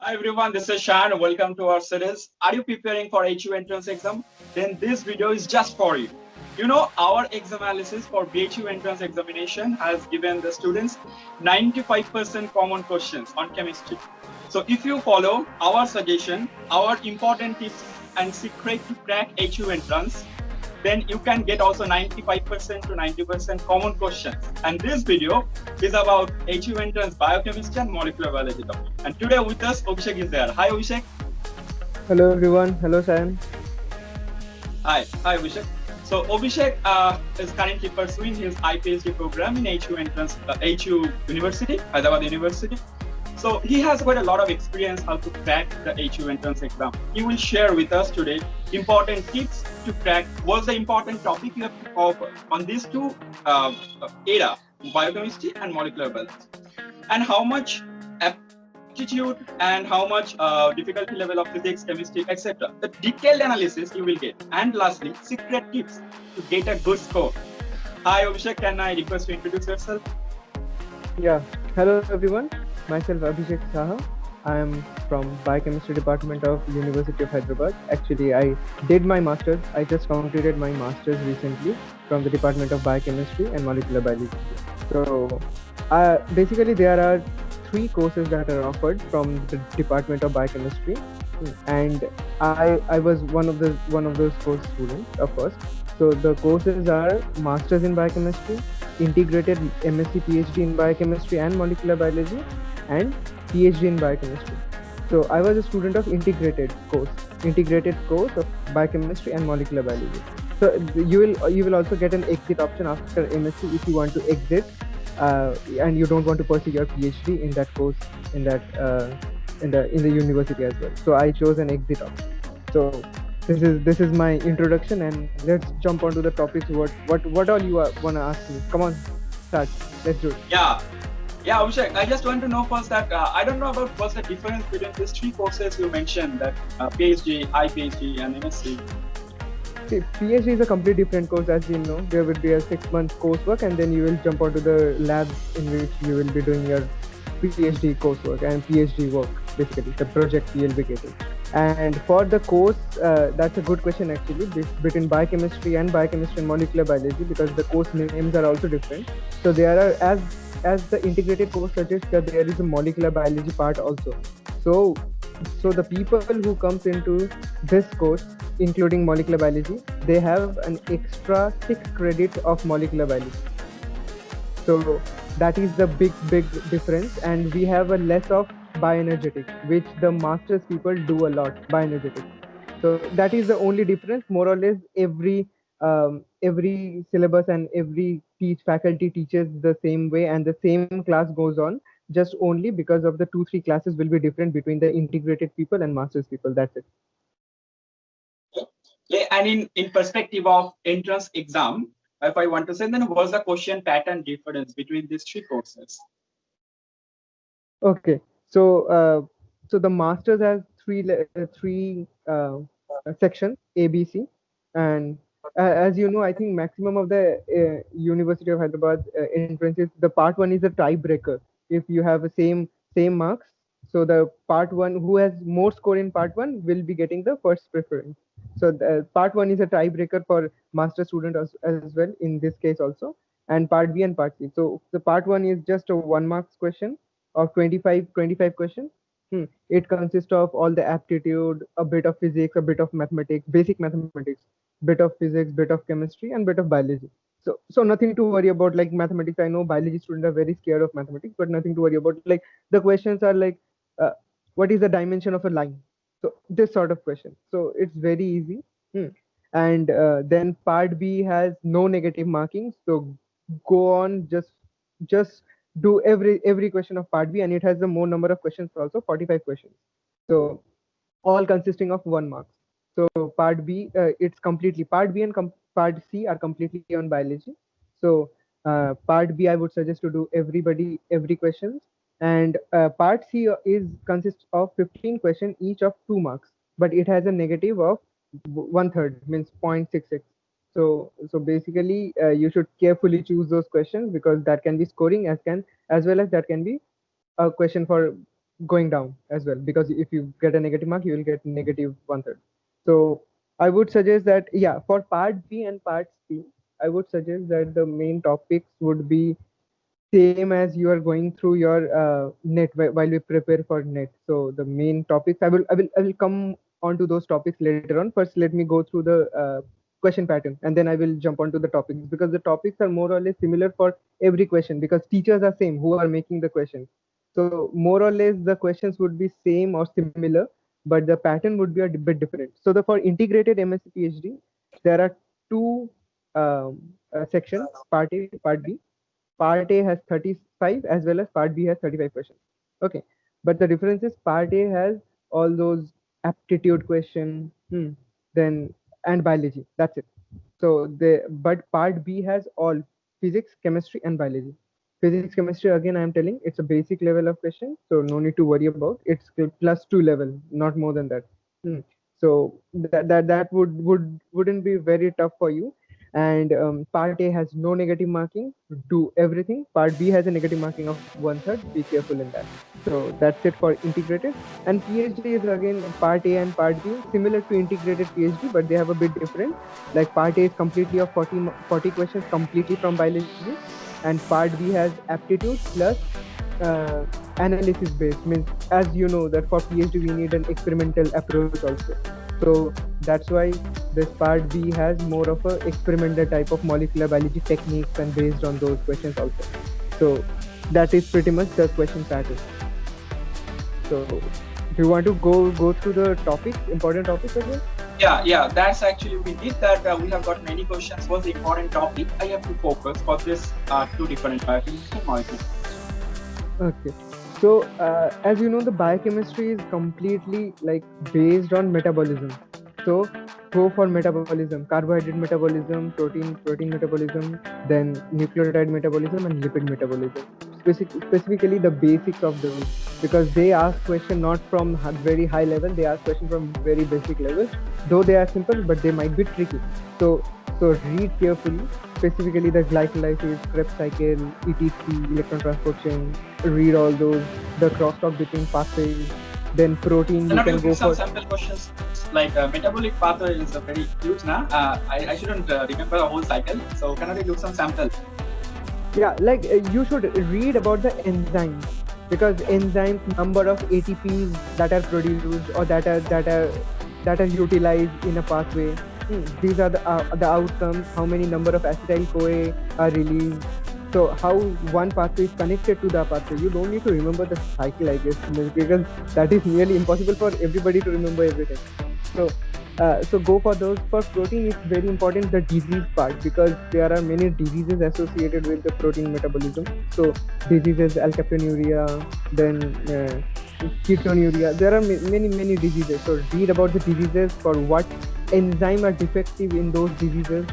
Hi everyone, this is Shan. Welcome to our series. Are you preparing for HU entrance exam? Then this video is just for you. You know, our exam analysis for BHU entrance examination has given the students 95% common questions on chemistry. So if you follow our suggestion, our important tips and secret to crack HU entrance, then you can get also 95% to 90% common questions. And this video is about HU entrance biochemistry and molecular biology topic. And today with us, Abhishek is there. Hi, Abhishek. Hello everyone. Hello Sam. Hi, Abhishek. So Abhishek is currently pursuing his IPhD program in HU entrance, HU University, Hyderabad University. So he has quite a lot of experience how to crack the HU entrance exam. He will share with us today important tips to crack. What's the important topic you have to cover on these two area, biochemistry and molecular biology, and how much aptitude and how much difficulty level of physics, chemistry, etc. The detailed analysis you will get. And lastly, secret tips to get a good score. Hi Abhishek, can I request to introduce yourself? Yeah. Hello everyone. Myself Abhishek Saha. I am from Biochemistry Department of University of Hyderabad. Actually, I did my masters. I just completed my masters recently from the Department of Biochemistry and Molecular Biology. So, basically, there are three courses that are offered from the Department of Biochemistry, and I was one of those course students, of course. So the courses are Masters in Biochemistry, Integrated MSc PhD in Biochemistry and Molecular Biology, and PhD in Biochemistry. So I was a student of integrated course of Biochemistry and Molecular Biology. So you will also get an exit option after MSc if you want to exit and you don't want to pursue your PhD in that course in the university as well. So I chose an exit option. So this is my introduction, and let's jump onto the topics. What all you wanna ask me? Come on, start. Let's do it. Yeah, Abhishek, I just want to know first that I don't know about what's the difference between these three courses you mentioned, that PhD, IPhD, and MSc. See, PhD is a completely different course, as you know. There will be a 6-month coursework, and then you will jump onto the labs in which you will be doing your PhD coursework and PhD work, basically the project you will be getting. And for the course, that's a good question actually, between biochemistry and molecular biology, because the course names are also different. So there are, as the integrated course suggests, that there is a molecular biology part also. So the people who comes into this course, including molecular biology, they have an extra 6 credits of molecular biology. So that is the big difference, and we have a less of bioenergetics, which the masters people do a lot, bioenergetics. So that is the only difference. More or less, every syllabus and every faculty teaches the same way, and the same class goes on. Just only because of the 2-3 classes will be different between the integrated people and masters people. That's it. Yeah, and in perspective of entrance exam, if I want to say, then what's the question pattern difference between these three courses? Okay, so the masters has three sections, A, B, C, and as you know, I think maximum of the University of Hyderabad entrances, the part one is a tiebreaker. If you have the same marks, so the part one who has more score in part one will be getting the first preference. So the part one is a tiebreaker for master student as well in this case also, and part B and part C. So the part one is just a 1 marks question of 25 questions. It consists of all the aptitude, a bit of physics, a bit of mathematics, basic mathematics, bit of physics, bit of chemistry, and bit of biology. So nothing to worry about like mathematics. I know biology students are very scared of mathematics, but nothing to worry about. Like the questions are like, uh, what is the dimension of a line? So this sort of question. So it's very easy. And then part B has no negative marking. So go on, just do every question of part B, and it has the more number of questions also, 45 questions. So all consisting of 1 mark. So part B, it's completely part B and part C are completely on biology. So part B, I would suggest to do every questions, and part C is consists of 15 questions, each of 2 marks, but it has a negative of one third means 0.66. So basically, you should carefully choose those questions because that can be scoring as well as that can be a question for going down as well, because if you get a negative mark you will get negative one third. So I would suggest that, yeah, for part B and part C, I would suggest that the main topics would be same as you are going through your net while we prepare for net. So the main topics, I will come onto those topics later on. First let me go through the question pattern, and then I will jump onto the topics, because the topics are more or less similar for every question, because teachers are same who are making the questions. So more or less the questions would be same or similar, but the pattern would be a bit different. So the for integrated MSc PhD, there are two sections, part A, part B. Part A has 35 as well as Part B has 35 questions. Okay, but the difference is Part A has all those aptitude question, then and biology. That's it. So but Part B has all physics, chemistry, and biology. Physics, chemistry, again, I am telling it's a basic level of question, so no need to worry about. It's +2 level, not more than that. Hmm. So that wouldn't be very tough for you. And part A has no negative marking. Do everything. Part B has a negative marking of one third. Be careful in that. So that's it for integrated. And PhD is again part A and part B, similar to integrated PhD, but they have a bit different. Like part A is completely of 40 questions completely from biology, and part B has aptitude plus analysis based. Means, as you know that for PhD we need an experimental approach also. So that's why this part B has more of a experimental type of molecular biology techniques and based on those questions also. So that is pretty much the question pattern. So do you want to go through the topics, important topics again? Yeah, that's actually, we did that. We have got many questions. What's the important topic I have to focus for this two different biochemistry molecules? Okay. So as you know, the biochemistry is completely like based on metabolism. So go for metabolism, carbohydrate metabolism, protein metabolism, then nucleotide metabolism and lipid metabolism. Specifically the basics of those, because they ask question not from very high level, they ask question from very basic level. Though they are simple, but they might be tricky. So read carefully, specifically the glycolysis, Krebs cycle, ETC, electron transport chain. Read all those, the crosstalk between pathways. Then protein, you can go some for sample questions. Like metabolic pathway is a very huge now. I shouldn't remember the whole cycle. So can I give some sample? Yeah, like you should read about the enzymes, because enzymes, number of ATPs that are produced or that are utilized in a pathway. These are the outcomes. How many number of acetyl CoA are released. So how one pathway is connected to the pathway. You don't need to remember the cycle, I guess, because that is nearly impossible for everybody to remember everything. So go for those. For protein, it's very important the disease part, because there are many diseases associated with the protein metabolism. So diseases, alkaptonuria, then ketonuria. There are many diseases. So read about the diseases, for what enzyme are defective in those diseases.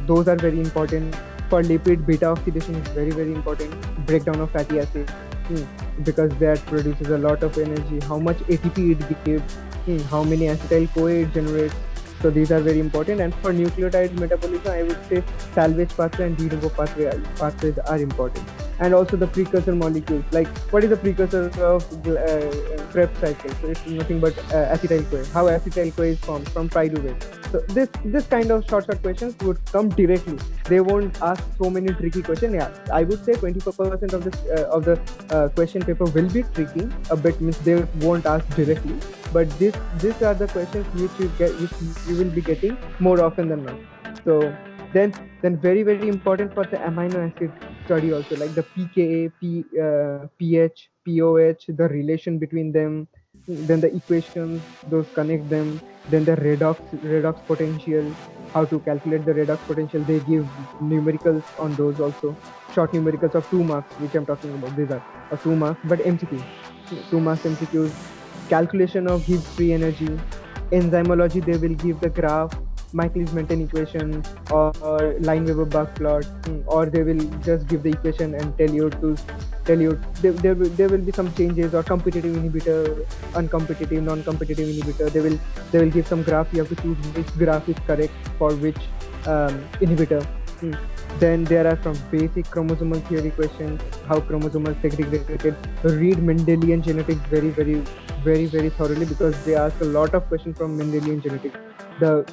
Those are very important. For lipid, beta oxidation is very important. Breakdown of fatty acids, because that produces a lot of energy. How much ATP it gives, how many acetyl CoA it generates. So these are very important. And for nucleotide metabolism, I would say salvage pathway and de novo pathways are important. And also the precursor molecules, like what is the precursor of Krebs cycle? So it's nothing but acetyl CoA. How acetyl CoA is formed from pyruvate. So this kind of short questions would come directly. They won't ask so many tricky questions. Yeah, I would say 24% of the question paper will be tricky a bit, means they won't ask directly. But these are the questions which you will be getting more often than not. So then very important for the amino acid study also, like the pKa, pH, pOH, the relation between them, then the equations, those connect them, then the redox potential, how to calculate the redox potential. They give numericals on those also, short numericals of 2 marks, which I'm talking about. These are 2 marks, but MCQ, 2 marks MCQs. Calculation of Gibbs free energy, enzymology, they will give the graph, Michaelis-Menten equation or Lineweaver-Buck plot, or they will just give the equation and tell you there will be some changes, or competitive inhibitor, uncompetitive, non-competitive inhibitor. They will give some graph. You have to choose which graph is correct for which inhibitor. Then there are some basic chromosomal theory questions, how chromosomal segregated. Read Mendelian genetics very thoroughly, because they ask a lot of questions from Mendelian genetics. The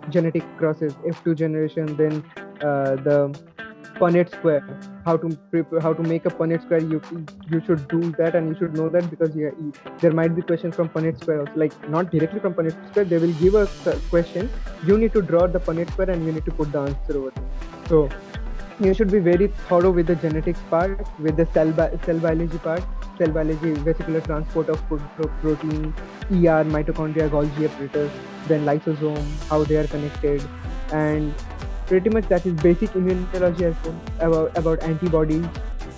genetic crosses, F2 generation, then the Punnett square. How to make a Punnett square? You should do that, and you should know that, because there might be questions from Punnett square also. Like, not directly from Punnett square, they will give a question. You need to draw the Punnett square and you need to put the answer over there. So you should be very thorough with the genetics part, with the cell biology part, cell biology, vesicular transport of protein, ER, mitochondria, Golgi apparatus, then lysosome, how they are connected, and pretty much that is basic immunology as well, about antibodies,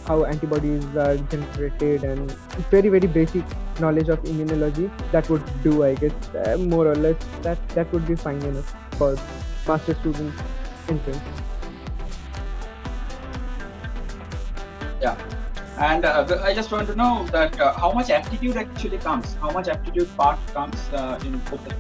how antibodies are generated, and very basic knowledge of immunology. That would do, I guess, more or less. That would be fine enough for master student entrance. Yeah. And I just want to know that how much aptitude actually comes, how much aptitude part comes in open.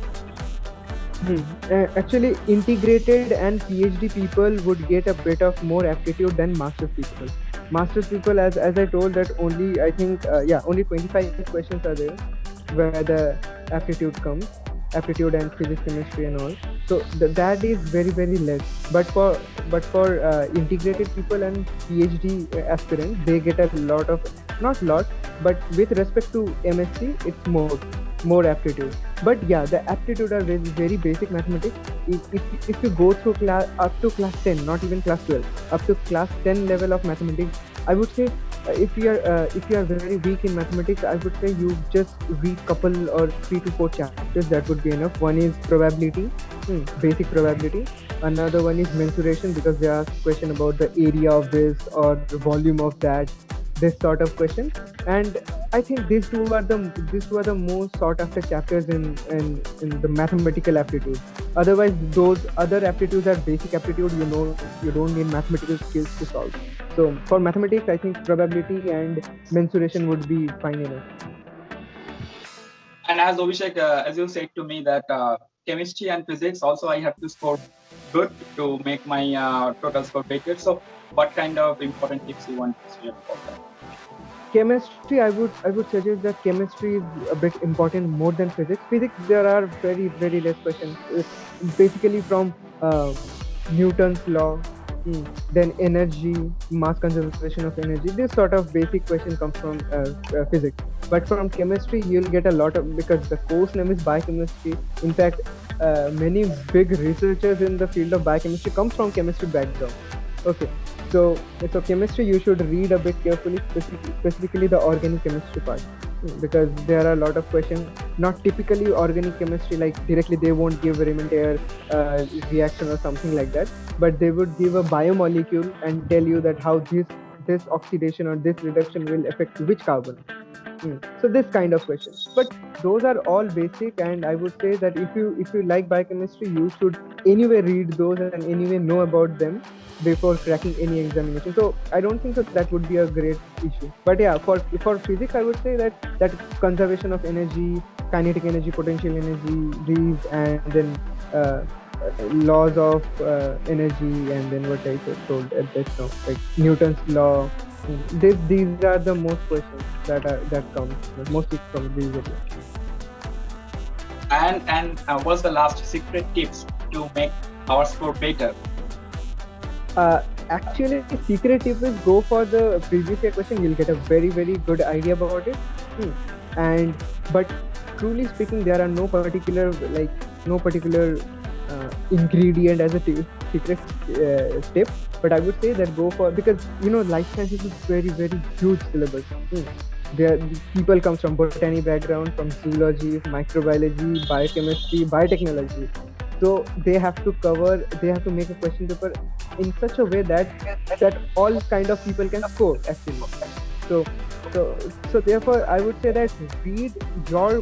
Actually, integrated and PhD people would get a bit of more aptitude than master's people. Master's people, as I told, that only, I think, only 25 questions are there where the aptitude comes, aptitude and physics, chemistry, and all. So that is very less. But for integrated people and PhD aspirants, they get a lot of, not lot, but with respect to MSc, it's more aptitude. But yeah, the aptitude are very basic mathematics. If you go through class up to class 10, not even class 12, up to class 10 level of mathematics, I would say, if you are very weak in mathematics, I would say you just read couple or 3 to 4 chapters. That would be enough. One is probability, basic probability. Another one is mensuration, because they ask question about the area of this or the volume of that, this sort of question. And I think these two are the most sought after chapters in the mathematical aptitude. Otherwise, those other aptitudes are basic aptitude. You don't need mathematical skills to solve. So for mathematics, I think probability and mensuration would be fine enough. And as Abhishek, as you said to me that chemistry and physics also I have to score good to make my total score better. So what kind of important tips you want to share about that? Chemistry, I would suggest that chemistry is a bit important more than physics. Physics, there are very less questions. Basically from Newton's law, then energy, mass conservation of energy. This sort of basic question comes from physics. But from chemistry, you'll get a lot of, because the course name is biochemistry. In fact, many big researchers in the field of biochemistry come from chemistry background. Okay, so chemistry you should read a bit carefully, specifically the organic chemistry part, because there are a lot of questions. Not typically organic chemistry, like directly they won't give Riemann-Taylor reaction or something like that, but they would give a biomolecule and tell you that how this oxidation or this reduction will affect which carbon. So this kind of questions, but those are all basic, and I would say that if you like biochemistry, you should anyway read those and anyway know about them before cracking any examination. So I don't think that would be a great issue. But yeah, for physics, I would say that conservation of energy, kinetic energy, potential energy, these, and then laws of energy, and then what I just told at that time, like Newton's law. These are the most questions that come mostly from these areas. And what's the last secret tips to make our score better? Actually, secret tip is go for the previous year question. You'll get a very good idea about it. But truly speaking, there are no particular ingredient as a secret tip. But I would say that go for, because life sciences is very huge syllabus. There people comes from botany background, from zoology, microbiology, biochemistry, biotechnology. So they have to make a question paper in such a way that all kind of people can score actually. So therefore I would say that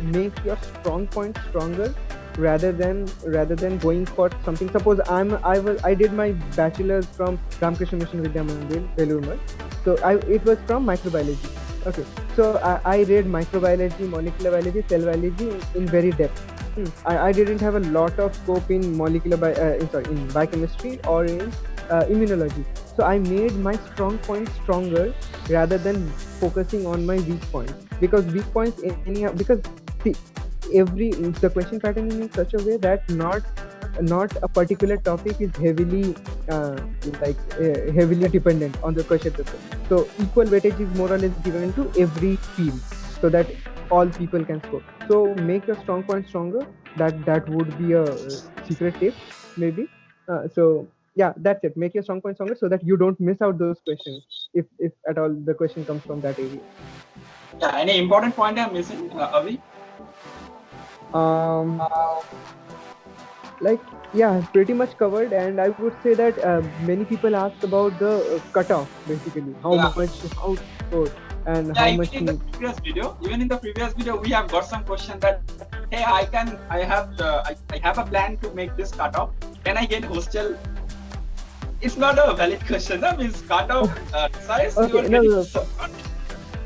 make your strong points stronger, rather than going for something. Suppose I did my bachelor's from Ramakrishna Mission Vidya Mandir, Belur. So it was from microbiology. Okay, so I read microbiology, molecular biology, cell biology in very depth. I didn't have a lot of scope in in biochemistry or in immunology. So I made my strong points stronger rather than focusing on my weak points, because weak points anyhow, because see, the question pattern is in such a way that not a particular topic is heavily heavily dependent on the question paper. So equal weightage is more or less given to every field, so that all people can score. So make your strong point stronger. That would be a secret tip, maybe. So yeah, that's it. Make your strong point stronger so that you don't miss out those questions if at all the question comes from that area. Yeah, any important point I'm missing, Avi? Like, yeah, pretty much covered. And I would say that many people ask about the cutoff, basically how much, how to score, and how much even in the previous video we have got some question that, hey, I have a plan to make this cutoff, can I get hostel? It's not a valid question. That means cutoff size. Okay, no.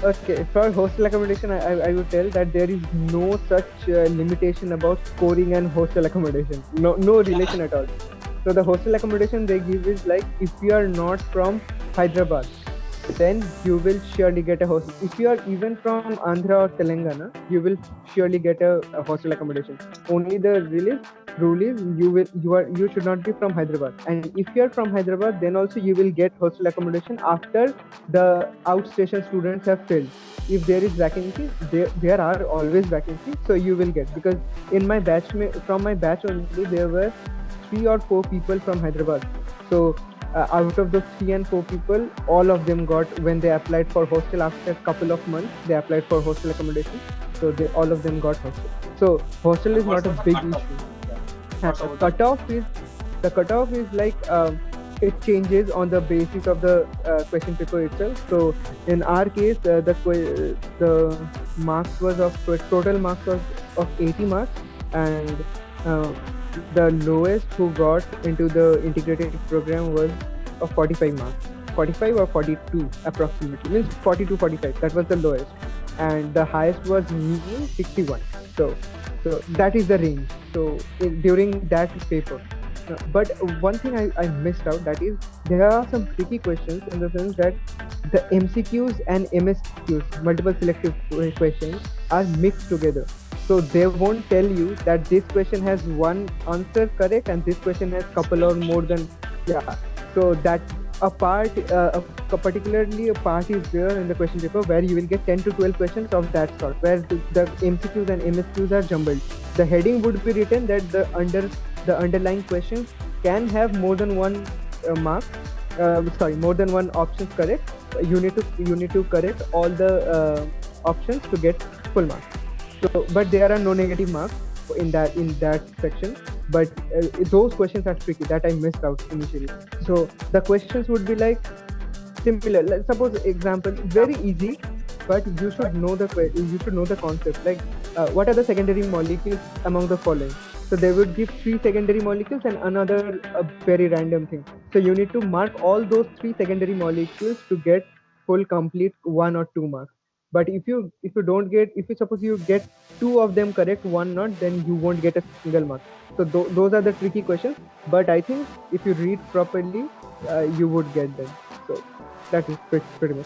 Okay, for hostel accommodation, I would tell that there is no such limitation about scoring and hostel accommodation. No relation at all. So the hostel accommodation they give is like, if you are not from Hyderabad, then you will surely get a hostel. If you are even from Andhra or Telangana, you will surely get a hostel accommodation. Only the rule is you should not be from Hyderabad. And if you are from Hyderabad, then also you will get hostel accommodation after the outstation students have filled. If there is vacancy, there are always vacancies, so you will get. Because in my batch, from my batch only, there were 3 or 4 people from Hyderabad. So out of those 3 and 4 people, all of them got, when they applied for hostel after a couple of months, they applied for hostel accommodation. So all of them got hostel. So hostel is not a big issue. The cutoff is like it changes on the basis of the question paper itself. So in our case, the marks was of total marks was of 80 marks, and the lowest who got into the integrated program was of 45 marks, 45 or 42 approximately, means 42 45. That was the lowest, and the highest was me, 61. So that is the range. So during that paper. But one thing I missed out, that is there are some tricky questions, in the sense that the MCQs and MSQs, multiple selective questions, are mixed together. So they won't tell you that this question has one answer correct and this question has couple or more than, yeah. So that particularly a part is there in the question paper where you will get 10 to 12 questions of that sort, where the MCQs and MSQs are jumbled. The heading would be written that the underlying questions can have more than one more than one options correct. You need to correct all the options to get full marks. So, but there are no negative marks in that section. But those questions are tricky, that I missed out initially. So the questions would be like similar. Let's suppose example, very easy, but you should know the concept. Like what are the secondary molecules among the following? So they would give 3 secondary molecules and another very random thing. So you need to mark all those 3 secondary molecules to get full complete 1 or 2 marks. But if you suppose you get 2 of them correct, 1 not, then you won't get a single mark. So those are the tricky questions. But I think if you read properly, you would get them. So that is pretty much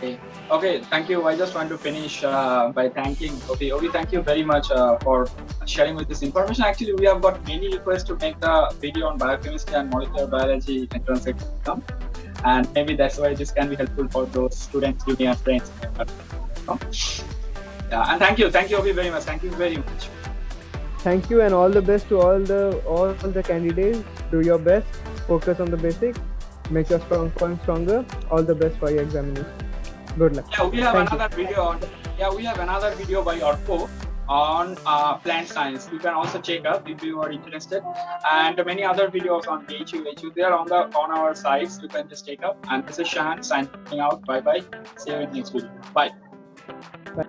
it. Okay, thank you. I just want to finish by thanking Obi. Obi, thank you very much for sharing with this information. Actually, we have got many requests to make the video on biochemistry and molecular biology entrance exam, and maybe that's why this can be helpful for those students, junior friends. Yeah, and thank you, Obi, very much. Thank you very much. Thank you, and all the best to all the candidates. Do your best. Focus on the basics. Make your strong point stronger. All the best for your examination. Good luck. Yeah, we have another video by Orpo on plant science. You can also check up if you are interested, and many other videos on HU. They are on our sites. You can just check up. And this is Shahan signing out. Bye bye. See you in next video. Bye. Bye.